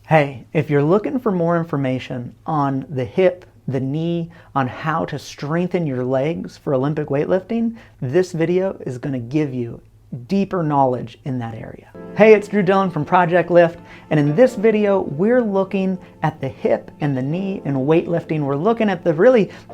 Hey, if you're looking for more information on the hip, the knee, on how to strengthen your legs for Olympic weightlifting, this video is going to give you deeper knowledge in that area. Hey, it's Drew Dillon from Project Lift, and in this video, we're looking at the hip and the knee in weightlifting. We're looking at the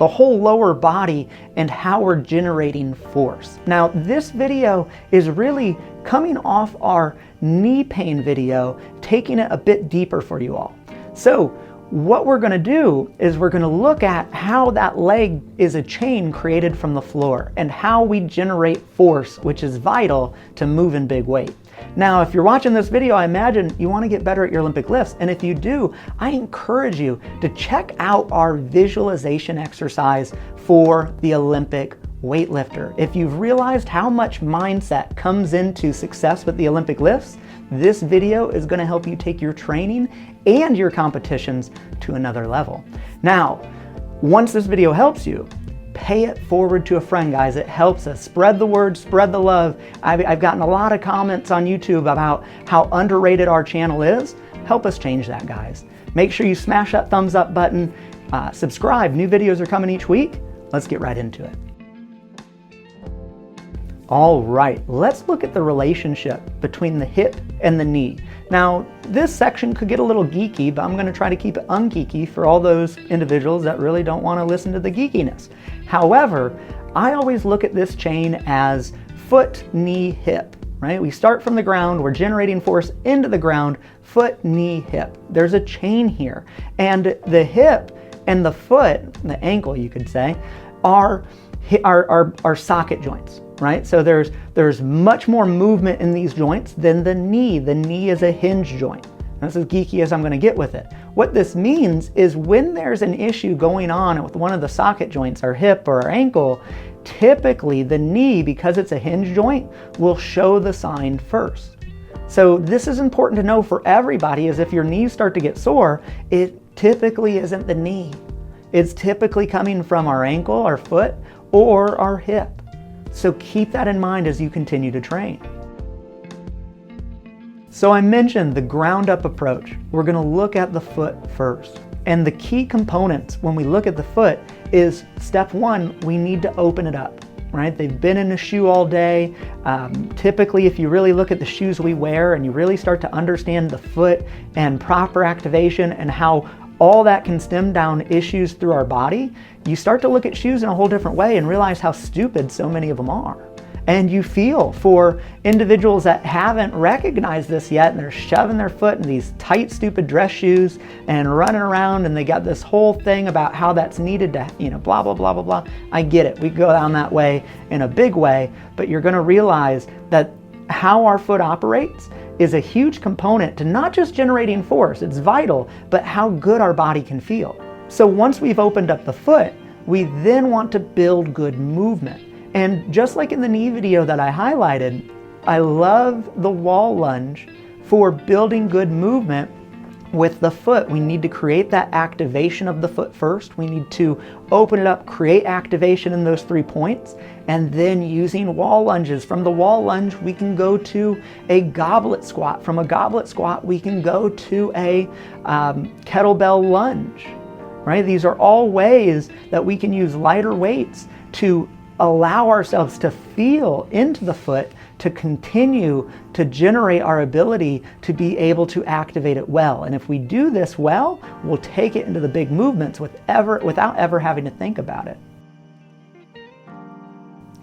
whole lower body and how we're generating force. Now, this video is really coming off our knee pain video, taking it a bit deeper for you all. So what we're going to do is we're going to look at how that leg is a chain created from the floor and how we generate force, which is vital to move in big weight. Now, if you're watching this video, I imagine you want to get better at your Olympic lifts. And if you do, I encourage you to check out our visualization exercise for the Olympic weightlifter. If you've realized how much mindset comes into success with the Olympic lifts, this video is going to help you take your training and your competitions to another level. Now, once this video helps you, pay it forward to a friend, guys. It helps us. Spread the word, spread the love. I've gotten a lot of comments on YouTube about how underrated our channel is. Help us change that, guys. Make sure you smash that thumbs up button. Subscribe. New videos are coming each week. Let's get right into it. All right, let's look at the relationship between the hip and the knee. Now, this section could get a little geeky, but I'm going to try to keep it ungeeky for all those individuals that really don't want to listen to the geekiness. However, I always look at this chain as foot, knee, hip, right? We start from the ground, we're generating force into the ground, foot, knee, hip. There's a chain here. And the hip and the foot, the ankle you could say, are socket joints. Right? So there's much more movement in these joints than the knee. The knee is a hinge joint. That's as geeky as I'm going to get with it. What this means is when there's an issue going on with one of the socket joints, our hip or our ankle, typically the knee, because it's a hinge joint, will show the sign first. So this is important to know for everybody, is if your knees start to get sore, it typically isn't the knee. It's typically coming from our ankle, our foot, or our hip. So keep that in mind as you continue to train. So I mentioned the ground up approach. We're going to look at the foot first. And the key components when we look at the foot is step one, we need to open it up, right? They've been in a shoe all day. Typically, if you really look at the shoes we wear and you really start to understand the foot and proper activation and how all that can stem down issues through our body, you start to look at shoes in a whole different way and realize how stupid so many of them are. And you feel for individuals that haven't recognized this yet and they're shoving their foot in these tight, stupid dress shoes and running around and they got this whole thing about how that's needed to, blah, blah, blah, blah, blah. I get it. We go down that way in a big way, but you're going to realize that how our foot operates is a huge component to not just generating force, it's vital, but how good our body can feel. So once we've opened up the foot, we then want to build good movement. And just like in the knee video that I highlighted, I love the wall lunge for building good movement with the foot. We need to create that activation of the foot first. We need to open it up, create activation in those 3 points, and then using wall lunges. From the wall lunge, we can go to a goblet squat. From a goblet squat, we can go to a kettlebell lunge, right? These are all ways that we can use lighter weights to allow ourselves to feel into the foot to continue to generate our ability to be able to activate it well. And if we do this well, we'll take it into the big movements without ever having to think about it.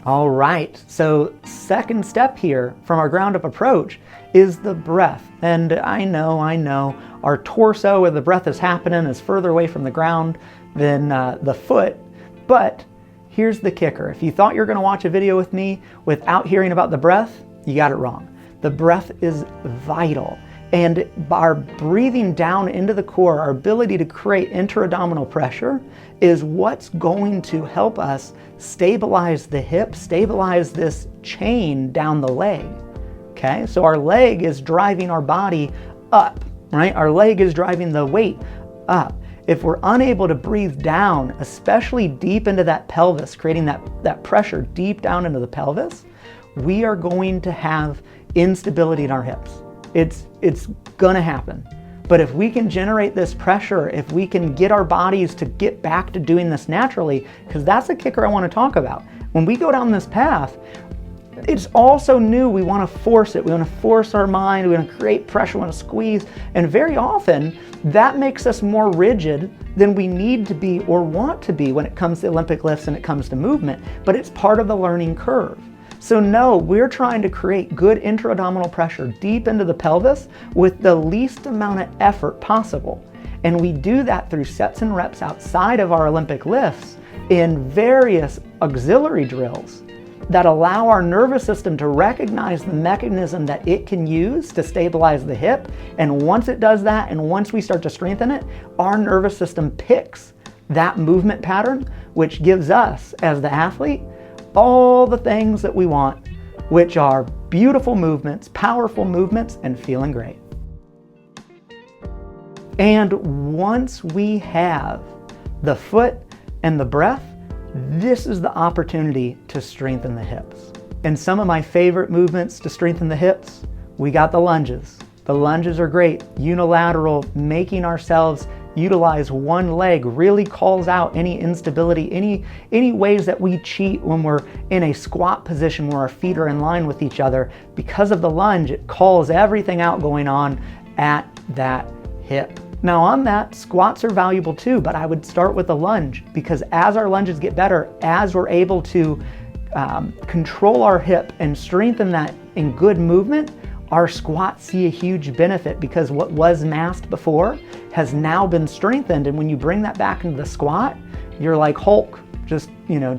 All right, so second step here from our ground up approach is the breath. And I know our torso where the breath is happening is further away from the ground than the foot, but here's the kicker. If you thought you were going to watch a video with me without hearing about the breath, you got it wrong. The breath is vital. And our breathing down into the core, our ability to create intra-abdominal pressure is what's going to help us stabilize the hip, stabilize this chain down the leg. Okay, so our leg is driving our body up, right? Our leg is driving the weight up. If we're unable to breathe down, especially deep into that pelvis, creating that pressure deep down into the pelvis, we are going to have instability in our hips. It's gonna happen. But if we can generate this pressure, if we can get our bodies to get back to doing this naturally, because that's the kicker I want to talk about. When we go down this path, it's also new. We want to force it. We want to force our mind. We want to create pressure. We want to squeeze. And very often that makes us more rigid than we need to be or want to be when it comes to Olympic lifts and it comes to movement. But it's part of the learning curve. So no, we're trying to create good intra-abdominal pressure deep into the pelvis with the least amount of effort possible. And we do that through sets and reps outside of our Olympic lifts in various auxiliary drills that allow our nervous system to recognize the mechanism that it can use to stabilize the hip. And once it does that, and once we start to strengthen it, our nervous system picks that movement pattern, which gives us, as the athlete, all the things that we want, which are beautiful movements, powerful movements, and feeling great. And once we have the foot and the breath, this is the opportunity to strengthen the hips. And some of my favorite movements to strengthen the hips, we got the lunges. The lunges are great. Unilateral, making ourselves utilize one leg really calls out any instability, any ways that we cheat when we're in a squat position where our feet are in line with each other. Because of the lunge, it calls everything out going on at that hip. Now on that, squats are valuable too, but I would start with a lunge, because as our lunges get better, as we're able to control our hip and strengthen that in good movement, our squats see a huge benefit, because what was masked before has now been strengthened. And when you bring that back into the squat, you're like Hulk, just,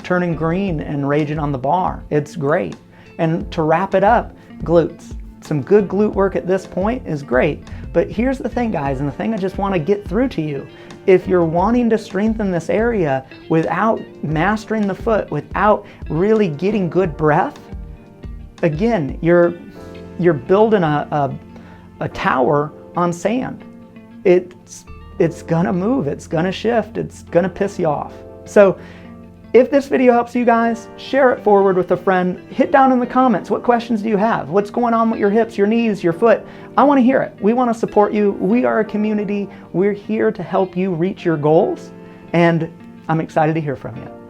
turning green and raging on the bar. It's great. And to wrap it up, glutes. Some good glute work at this point is great. But here's the thing, guys, and the thing I just want to get through to you. If you're wanting to strengthen this area without mastering the foot, without really getting good breath, again, you're building a tower on sand. It's gonna move, it's gonna shift, it's gonna piss you off. So if this video helps you guys, share it forward with a friend. Hit down in the comments, what questions do you have? What's going on with your hips, your knees, your foot? I want to hear it. We want to support you. We are a community. We're here to help you reach your goals, and I'm excited to hear from you.